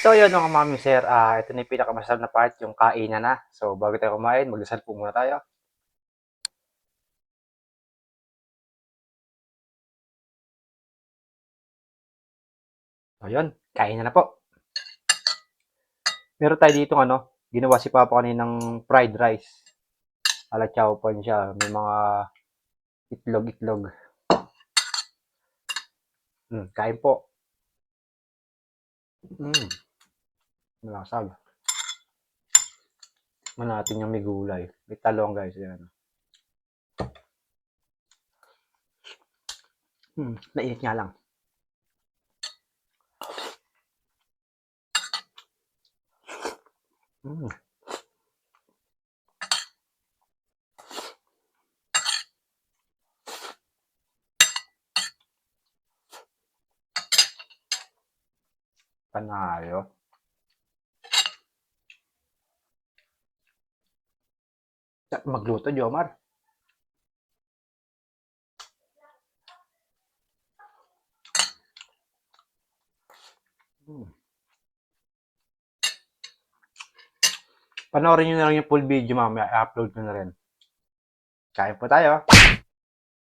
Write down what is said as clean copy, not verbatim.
So yun mga mami sir, ito na yung pinakamasarap na part, yung kainan na. So bago tayo kumain, magdasal po muna tayo. So yun, kainan na po. Meron tayo dito ginawa si Papa kaninang fried rice. Ala chow pan siya, may mga itlog-itlog. Kain po. Malasag. Natin yung may gulay. May talong guys, yan. Nainit nga lang. Panalo. Magluto, Jomar. Panoorin nyo na lang yung full video mamaya. I-upload ko na rin. Kain po tayo.